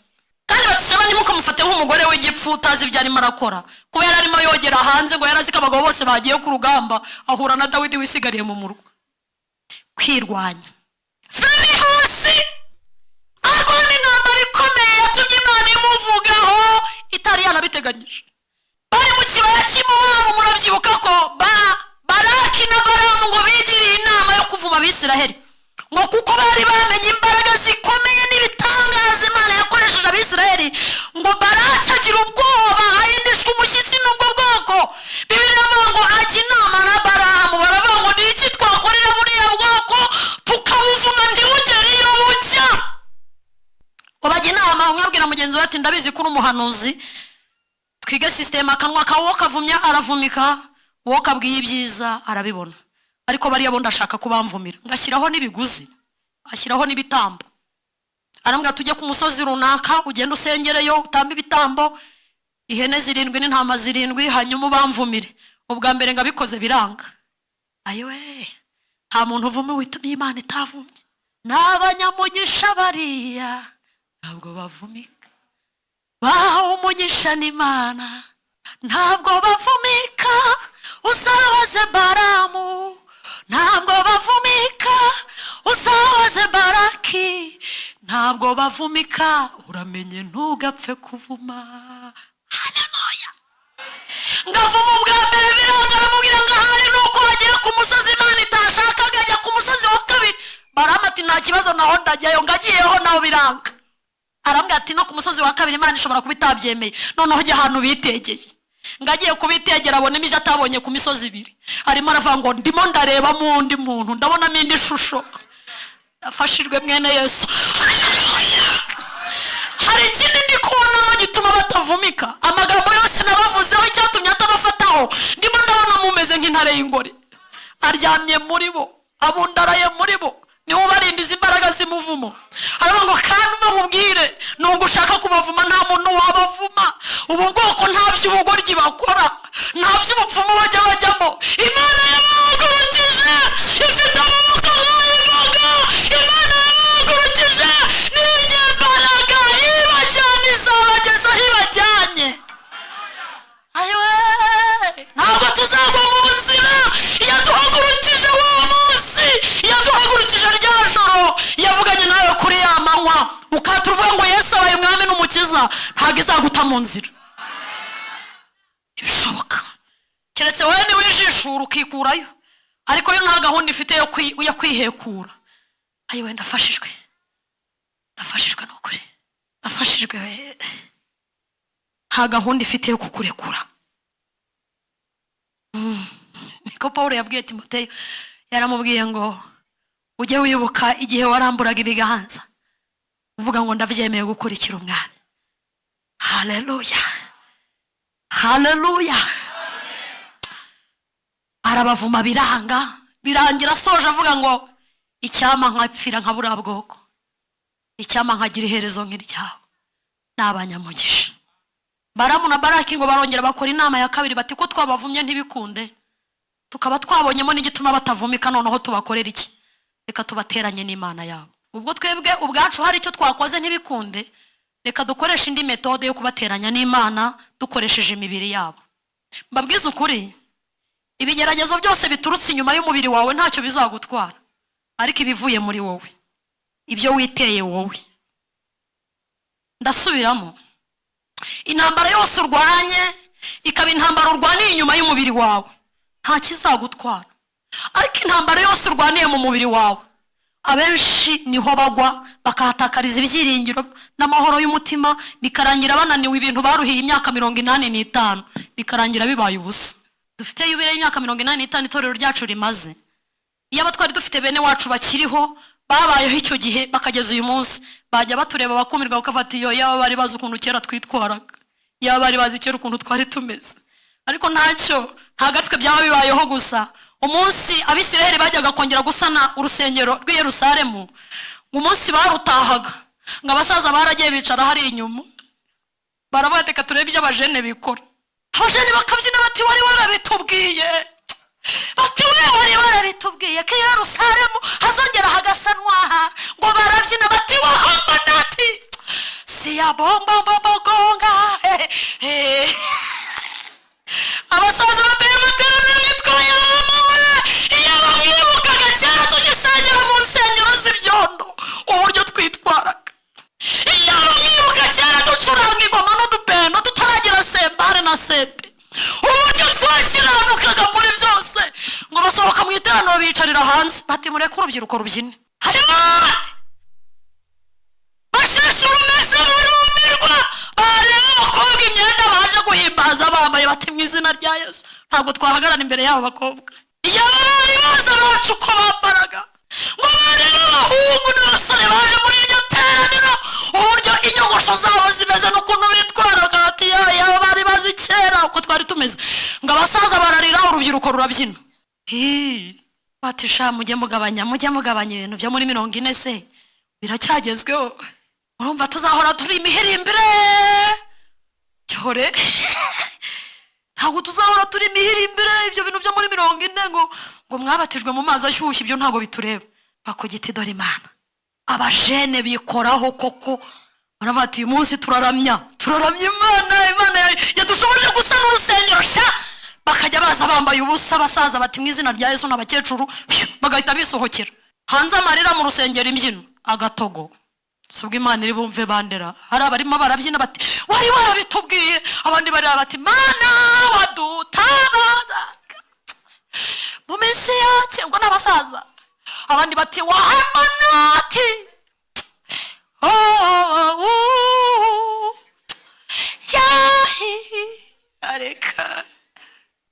Kandi batishaba ntimukamufate nk'umugore w'igipfu utazi ibyo arimo arakora, kubera arimo yogera hanze ngo yarazi ko abagabo bose bagiye ku rugamba, ahura na Dawidi wisigariye mu murwa. Kwirwanya Femi hasi arwana intambara ikomeye yatumye Imana imuvugaho itari yanabiteganyije. Bari mu kibaya cy'Imowabu, murabyibuka ko Baraki na Baramu ngo bigiriye inama yo kuvuma Abisiraheli, ngo kuko bari bamenye imbaraga zikomeye n'ibitangaza Imana yakoresheje Abisiraheli, ngo Baraki agira ubwoba ahindishwa umushyitsi n'ubwo bwoko. Bibiliya ngo ajya inama na Baramu, baravuga ngo ni iki twakorera buriya bwoko tukabuvuma ntibugere iyo bujya. Bajya inama, umwe abwira mugenzi we ati ndabizi ko uri umuhanuzi, twige system, akanwa kawo kavumya aravumika, uwo kabwiye ibyiza arabibona, ariko bariya bo ndashaka kubamvumira, ngashyiraho n'ibiguzi, ashyiraho n'ibitambo. Arambwira tujye ku musozi runaka, ugenda usengereyo utamba ibitambo, ihene 7 n'intama 7, hanyuma ubamvumire. Ubwa mbere ngabikoze biranga. Ayiwe, nta muntu uvume witumye Imana itavumye. N'abanyamugisha bariya ntabwo bavumika, bahawe umugisha n'Imana ntabwo bavumika. Uzabaze Baramu ntabwo bavumika, uzabaze Baraki ntabwo bavumika. Uramenye ntugapfe kuvuma. Haleluya. Ngavuma ubwa mbere biranga, aramubwira ngo ahari nuko wagiye ku musozi Imana itashakaga, ajya ku musozi wa kabiri. Baramu ati nta kibazo naho ndajyayo, ngagiyeho naho biranga. Arambwira ati no ku musozi wa kabiri Imana ishobora kuba itabyemeye, noneho ujya ahantu bitegeye. Ngagiye kubitegera abona imije atabonye ku misozi 2, arimo aravuga ngo ndimo ndareba mu undi muntu, ndabonamo indi shusho. Nafashijwe mwene Yesu. Hari ikindi ndi kubonamo gituma batavumika. Amagambo yose nabavuzeho icyatumye atabafataho, ndimo ndabona mumeze nk'intare y'ingore, aryamye muri bo, abundaraye muri bo, niho barindiza imbaraga z'imuvumo. Aravuga ngo kandi umubwire nubwo ushaka kubavuma nta muntu wabavuma. Ubu bwoko nta by'ubugoryi bakora, nta by'ubupfumu bajya bajyamo. Imana yabahagurukije ifite amaboko nk'ay'imboga. Imana yabahagurukije n'inyembaraga ibajyana, izabageza aho ibajyanye. Ayiwe, ntabwo tuzagwa mu buzima iyo duhagurukije uwo munsi, iyo duhagurukije rya joro yavuganye nawe kuri ya manywa, ukatuvuga ngo Yesu abaye umwami n'umukiza, ntabwo izaguta mu nzira. Ibishoboka keretse wowe ni wijishura ukikurayo, ariko yo nta gahunda ifite yo kwihekura. Ayiwe, ndafashijwe n'ukuri, ndafashijwe. Nta gahunda ifite yo kukurekura. Niko Paulo yabwiye Timoteyo, yaramubwiye ngo ujye wibuka igihe waramburaga ibiganza uvuga ngo ndabyemeye gukurikira umwami. Haleluya, haleluya. Arabavuma birangira asoje avuga ngo icyama nkapfira nka buriya bwoko, icyama nkagira iherezo nk'iryawe. N'abanyamugisha Baramu na Baraki ngo barongera bakora inama ya kabiri, bati ko twabavumye ntibikunde, tukaba twabonyemo n'igituma batavumika, noneho tubakorera iki? Reka tubateranye n'Imana yabo. Ubwo twebwe ubwacu hari icyo twakoze ntibikunde, reka dukoresha indi metode yo kubateranya n'Imana dukoresheje imibiri yabo. Mbabwiza ukuri, ibigeragezo byose biturutse inyuma y'umubiri wawe ntacyo bizagutwara, ariko ibivuye muri wowe, ibyo witeye wowe. Ndasubiramo, intambara yose urwanye ikaba intambara urwaniye inyuma y'umubiri wawe, nta kizagutwara. Ariko intambara yose urwaniye mu mubiri wawe, abenshi niho bagwa bakahatakariza ibyiringiro n'amahoro y'umutima, bikarangira bananiwe ibintu baruhiye imyaka 85, bikarangira bibaye ubusa. Dufite yubire y'imyaka 85 itorero ryacu rimaze. Iyo abatwari dufite bene wacu bakiriho babayeho icyo gihe bakageza uyu munsi, bajya batureba bakumirwa bakafata iyo yaba bari bazi ukuntu kera twitwaraga, yaba bari bazi kera ukuntu twari tumeze. Ariko ntacyo, nta gatwe byaba bibayeho gusa. Umunsi Abisirayeli bajyaga kongera gusana urusengero rw'i Yerusalemu, umunsi barutahaga ngo abasaza baragiye bicara hari inyuma, baravuga ati turebe ibyo abajene bikora. Abajene bakabyina bati wari warabitubwiye, bati wari warabitubwiye ko Yerusalemu hazongera hagasanwa, ngo barabyina bati wahamba nati siya bomba gonga. Abasaza bateye amateraniro yitwaye amawe, iyo bamwibukaga cyane tugisengera mu nsengero z'ibyondo uburyo twitwaraga, iyo bamwibuka cyane ducuranga ingoma n'udupeno tutaragira sembare na sente, uburyo twakiranukaga muri byose. Ngo basohoka mu iteraniro bicarira hanze bati mureke urubyiruko rubyine, basheshe urumeze barumirwa, bareba abakobwa imyenda baje guhimbaza bambaye bati mu izina rya Yesu ntabwo twahagarara imbere y'abo bakobwa. Iyo bari baza bacu uko bambaraga, ngo barebe abahungu n'abasore baje muri iryo teraniro uburyo inyogosho zabo zimeze n'ukuntu bitwaraga, ati yaba bari bazi kera uko twari tumeze. Ngo abasaza bararira, urubyiruko rurabyina. Bati sha mujye mugabanya ibintu byo muri 40 se biracyagezweho, urumva tuzahora turi imihirimbire cyore. Ntabwo tuzahora turi imihirimbire, ibyo bintu byo muri 40 ngo mwabatijwe mu mazi ashyushye ibyo ntabwo bitureba. Bakugiti dore Imana abajene bikoraho koko, baravuga ati uyu munsi turaramya Imana yadushoboje gusana urusengero sha. Bakajya baza bambaye ubusa, abasaza bati mu izina rya Yesu, n'abakecuru bagahita bisohokera hanze, amarira mu rusengero, imbyino agatogo. Subwo Imana iri bumve bandera, hari abarimo barabyina bati wari warabitubwiye, abandi bari bati Mana wadutabaraga mu minsi yacu, ngo n'abasaza. Abandi bati wahamba nati areka.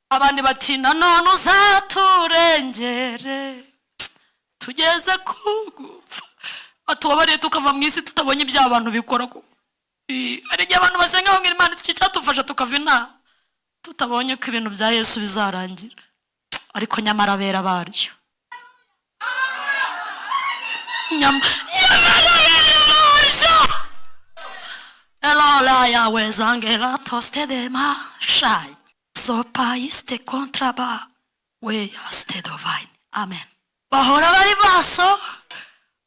Abandi bati nanone uzaturengere tugeze kugupfa, atubabariye tukava mu isi tutabonye ibyo abantu bikora. Kuko ari igihe abantu basenga ngo Imana iki cyatufasha tukava inaha tutabonye ko ibintu bya Yesu bizarangira, ariko nyamara bera baryo. Elola yawe zangela toste de mashai sopa iste kontraba we aste divine. Amen. Bahora bari baso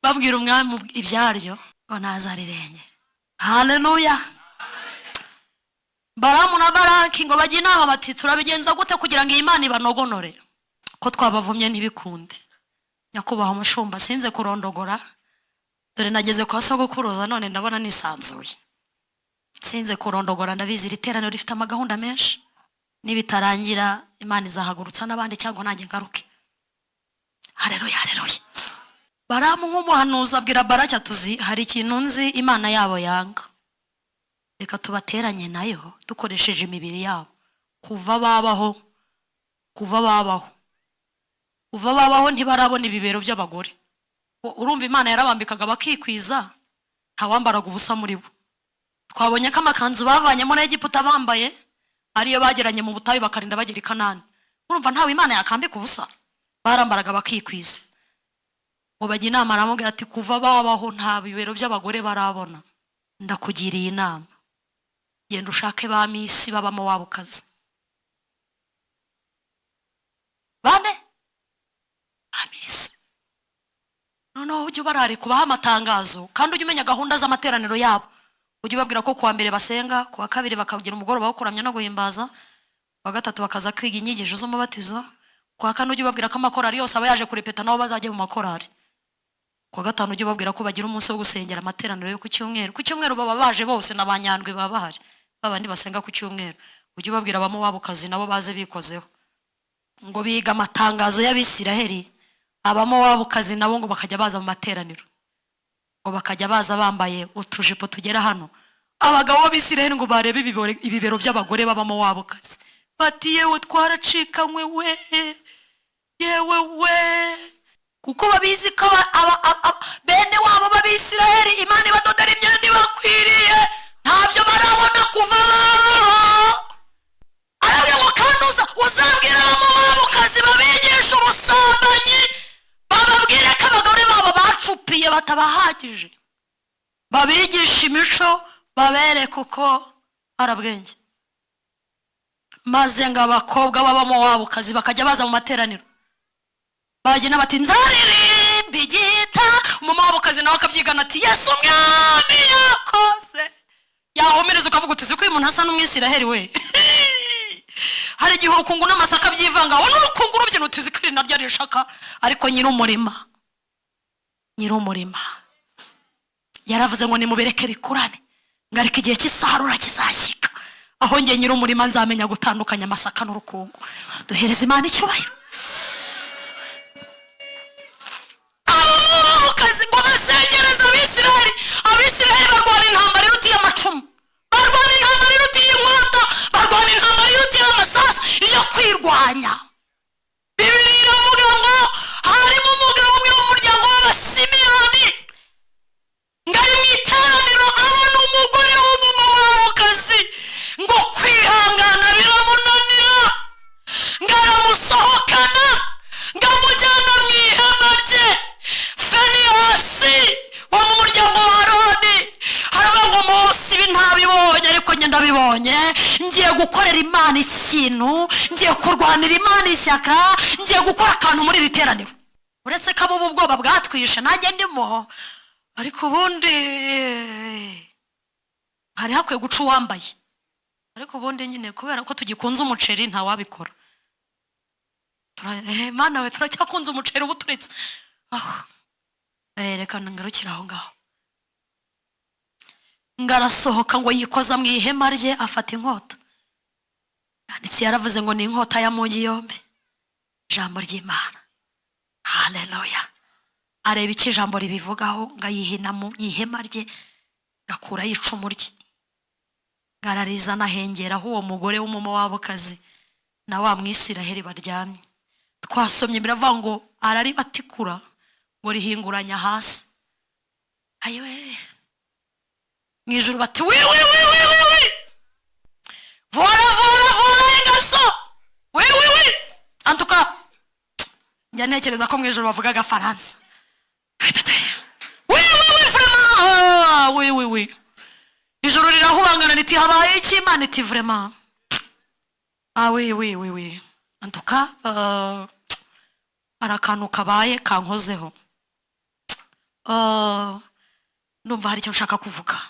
babwira umwami ibyaryo ngo nazarirengera. Haleluya. Baramu na Baraki ngo bajye inama bati turabigenza gute kugira ngo Imana ibanogonore ko twabavumye ntibikundi. Nyakubaha umushumba sinze kurondogora, dore nageze kwa sogokuruza none ndabona nisanzuye. Sinze kurondogora, ndabizi riteraniro rifite amagahunda menshi, nibitarangira Imana izahagurutsa n'abandi cyangwa nanjye ngaruke. Haleluya, haleluya. Baramu nk'umuhanuzi abwira Baraki atuzi hari ikintu nzi Imana yabo yanga, reka tubateranye nayo dukoresheje imibiri yabo. Kuva babaho ntibarabona ibibero by'abagore. Urumva Imana yarabambikaga bakikwiza, ntawambaraga ubusa muri bo. Twabonye ko amakanzu bavanye muri Egiputa bambaye ariyo bageranye mu butayu bakarinda bagera i Kanani. Urumva ntawe Imana yakambika ubusa, barambaraga bakikwiza. Ngo bajye inama, aramubwira ati kuva babaho nta bibero by'abagore barabona. Ndakugiriye inama, genda ushake ba misi babamo wabukazi. Bane amisi. Noneho ujye ubarare kubaha amatangazo, kandi ujye umenya gahunda z'amateraniro yabo. Ujye ubabwira ko kuwa mbere basenga, kuwa kabiri bakagira umugoroba wo kuramya no guhimbaza, kuwa gatatu bakaza kwiga inyigisho z'umubatizo, kuwa kane ujye ubabwira ko amakorari yose aba yaje kurepeta nabo bazajya mu makorari, kuwa gatanu ujye ubabwira ko bagira umunsi wo gusengera amateraniro yo ku cyumweru. Ku cyumweru baba baje bose n'abanyandwe baba bahari, babandi basenga ku cyumweru. Ujye ubabwira abamo wabo kazi nabo baze bikozeho. Ngo biga amatangazo y'Abisiraheli, abamo wabo kazi nabo ngo bakajya baza mu materaniro, ngo bakajya baza bambaye utujipo tugera hano. Abagabo b'Abisiraheli ngo barebe ibibero by'abagore babamo wabo kazi, bati yewe twaracikanywe we, yewe we. kuko babizi ko bene wabo b'Abisiraheli Imana ibadodera imyenda ibakwiriye, ntabyo barabona kuva arabye ngo kanduza uzabwira abamowabukazi babigisha ubusambanyi, bababwire ko abagore babo bacupiye batabahagije, babigisha imico, babereke uko arabwenge. Maze ngo abakobwa b'abamowabukazi bakajya baza mu materaniro, bagena bati nzaririmba igita, umumowabukazi nawe akabyigana ati Yesu umwami yakoze, yahomereza ukavuga utuzi ko uyu muntu asa n'Umwisiraheli we. Hari igihe urukungu n'amasaka byivanga, wowe n'urukungu rubyina utuzi ko iri naryo ari ishaka, ariko nyir'umurima yaravuze ngo nimubereke bikurane, ngo ariko igihe cy'isarura kizashyika, aho nge nyir'umurima nzamenya gutandukanya amasaka n'urukungu. Duhereza Imana icyubahiro. Abamowabukazi ngo basengereza Abisiraheli, Abisiraheli barwana intambara irutiye amacumu, barwana intambara irutiye inkota, barwana intambara irutiye amasasu iyo kwirwanya. Bibiliya iravuga ngo harimo umugabo umwe mu muryango w'Abasimiyoni, ngo ari mu iteraniro abona umugore w'umumowabukazi, ngo kwihangana biramunanira, ngo aramusohokana, ngo amujyana mu ihema rye. Feniyasi wo mu muryango wa Aroni haravuga ngo Mose ibi ntabibonye, ariko njye ndabibonye, ngiye gukorera Imana ikintu, ngiye kurwanira Imana ishyaka, ngiye gukora akantu muri iri teraniro. Uretse ko abo ubwoba bwatwishe nanjye ndimo, ariko ubundi hari hakwiye guca uwambaye, ariko ubundi nyine kubera ko tugikunze umuceri ntawabikora. Mana we turacyakunze umuceri ubu turetse reka ngarukira aho ngaho. Ngarasohoka ngo yikoza mu ihema rye, afata inkota. Yanditse yaravuze ngo ni inkota ya mugi yombi, ijambo ry'Imana. Haleluya. Areba iki ijambo ribivugaho, ngayihina mu ihema rye, gakura yicumu rye, ngararizana hengeraho uwo mugore w'umumowabukazi na wa Mwisiraheli baryamye. Twasomye biravuga ngo araribatikura ngo rihinguranya hasi. Ayiwe mu ijuru bati wi vola ingaso wi antuka, njya ntekereza ko mu ijuru bavuga agafaransa. wi ijuru rirahubangana riti habaye iki Imana iti vraiment wi antuka arakantu kabaye kankozeho. Numva hari icyo nshaka kuvuga.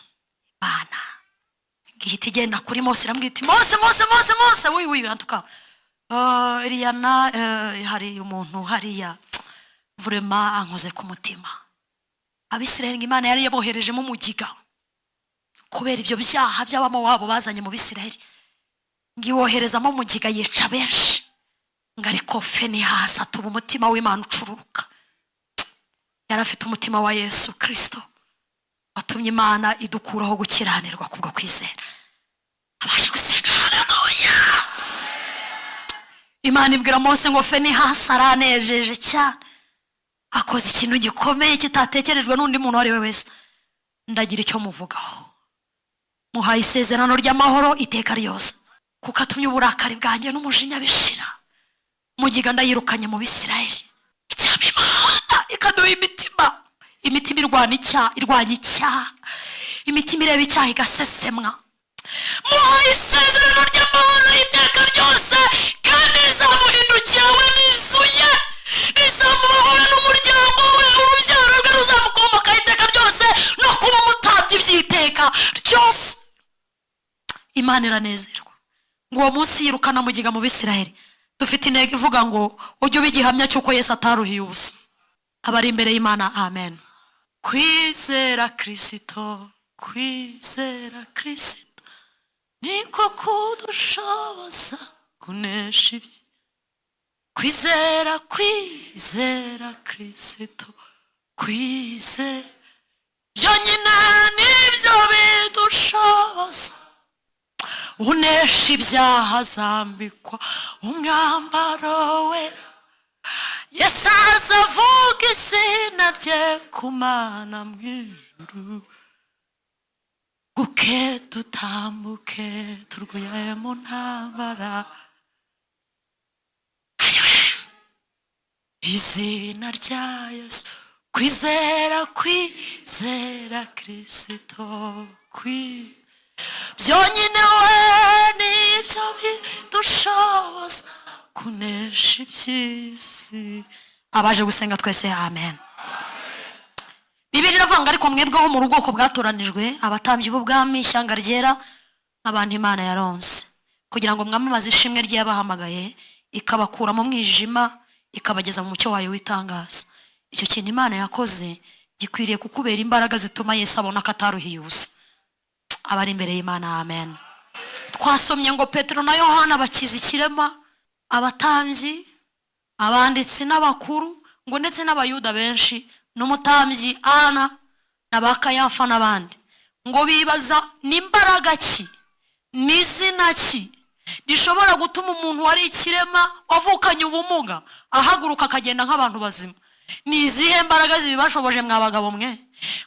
Imana ngihita igenda kuri Mose, iramubwira iti Mose wi antuka Eliana, hari umuntu hariya vraiment ankoze ku mutima. Abisiraheli Imana yari yaboherejemo umugiga kubera ibyo byaha by'abamowabu bazanye mu Bisiraheli, ngiwoherezamo umugiga yica benshi, ngo ariko Feniyasi atuba umutima w'Imana ucururuka. Yari afite umutima wa Yesu Kristo, watumye Imana idukuraho gukiranirwa kubwo kwizera. Abashe gusenga. Haleluya. Imana ibwira Mose ngo Feniyasi aranejeje cyane, akoze ikintu gikomeye kitatekerejwe n'undi muntu wari we wese, ndagira icyo muvugaho. Muhaye isezerano ry'amahoro iteka ryose, kuko atumye uburakari bwanjye n'umujinya bishira. Mugiga ndayirukanye mu Bisiraheli. Icyama Imana ikaduha imitima irwanya icyaha, imitima ireba icyaha igasesemwa. Muhaye isezerano ry'amahoro iteka ryose, kandi rizamuhindukira we n'inzu ye, rizamubohora n'umuryango we, urubyaro rwe ruzamukomokaho iteka ryose, no kuba umutambyi by'iteka ryose. Imana iranezerwa ngo uwo munsi yirukana mugiga mu Bisiraheli. Dufite intego ivuga ngo ujye ubigihamya cy'uko Yesu ataruhiye ubusa. Abari imbere y'Imana, amen. Kwizera Kristo niko kudushoboza kunesha ibye. Kwizera Kristo, byonyine nibyo bidushoboza unesha ibyaha, zambikwa umwambaro wera, Yesu azavuga izina rye ku mana mu ijuru, guke tutambuke turwaye mu ntambara. Izina rya Yesu, kwizera Kristo, byonyine we nibyo bidushoboza kunesha iby'isi. Abaje gusenga twese amen. Bibiliya iravuga ngo ariko mwebweho mu rugoko bwatoranijwe, abatambyi b'ubwami, ishyanga ryera, abantu Imana yaronse, kugira ngo mwamamaze ishimwe ry'abahamagaye, ikabakura mu mwijima ikabageza mu mucyo wayo w'itangaza. Icyo kintu Imana yakoze gikwiriye kukubera imbaraga zituma Yesu abona ko ataruhiye ubusa. Abari imbere y'Imana amen. Twasomye ngo Petero na Yohana bakiza ikirema, abatambyi, abanditsi n'abakuru, ngo ndetse n'abayuda benshi, n'umutambyi Ana n'abakayafa n'abandi, ngo bibaza n'imbaraga ki n'izina ki rishobora gutuma umuntu wari ikirema wavukanye ubumuga ahaguruka akagenda nk'abantu bazima. Ni izihe mbaraga zibibashoboje mwa bagabo mwe?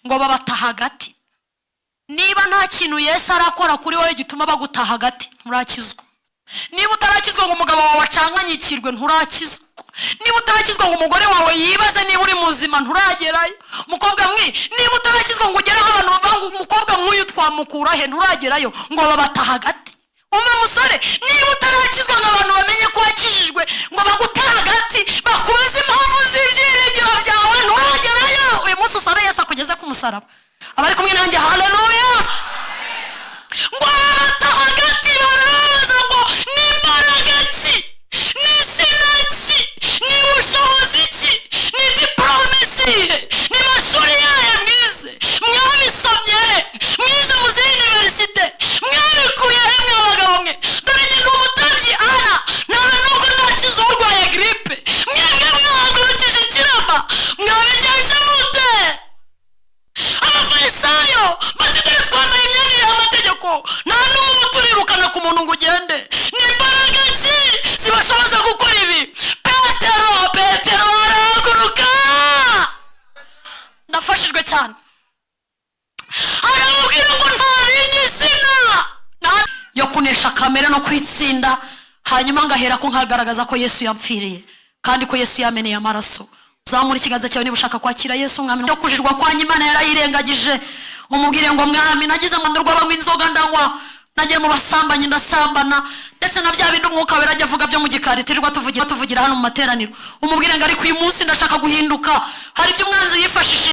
Ngo babata hagati. Niba nta kintu Yesu arakora kuri wowe gituma bagutaha hagati, nturakizwa. Niba utarakizwa ngo umugabo wawe acanganyikirwe, nturakizwa. Niba utarakizwa ngo umugore wawe yibaze niba uri muzima, nturagerayo. Mukobwa mwe, niba utarakizwa ngo ugere aho abantu bavanga umukobwa nk'uyu twamukura he, nturagerayo. Ngo babata hagati. Musore, niba utarakizwa ngo abantu bamenye ko wakijijwe, ngo bagutaha hagati bakuze impamvu z'ibyiringiro byawe, nturagerayo. Uyu munsi usaba Yesu akugeze ku musaraba. Abari kumwe nanjye haleluya. Ngo babata hagati baraza ngo n'imbaraga ki, n'izina ki, n'ubushobozi ki, ni diplome zihe, ni mashuri yahe mwize, mwabisomye mwize mu zindi universite, mwabikuye he mwabagabo mwe? Dore njye n'umutambyi Ana, nawe nubwo nakize urwaye gripe, mwebwe mwahagurukije ikirema, mwabigenje mute? Abafarisayo bati dore twambaye imyenda y'amategeko, nta n'umwe turirukana ku muntu ngo ugende. N'imbaraga ki zibashoboza gukora ibi? Petero arahaguruka. Nafashijwe cyane. Aramubwira ngo nta rindi zina yo kunesha kamere no kwitsinda, hanyuma ngahera ko nkagaragaza ko Yesu yampfiriye kandi ko Yesu yameneye amaraso. Uzamura ikiganza cyawe niba ushaka kwakira Yesu umwami. No kujijwa kwa Imana yarayirengagije. Umubwire ngo mwami, nagize ngo ndurwa banywa inzoga ndanywa, nagiye mu basambanyi ndasambana, ndetse na bya bindi umwuka wera ajya avuga byo mu gikari turirwa tuvugira hano mu materaniro. Umubwire ngo ariko uyu munsi ndashaka guhinduka. Hari ibyo umwanzi yifashishije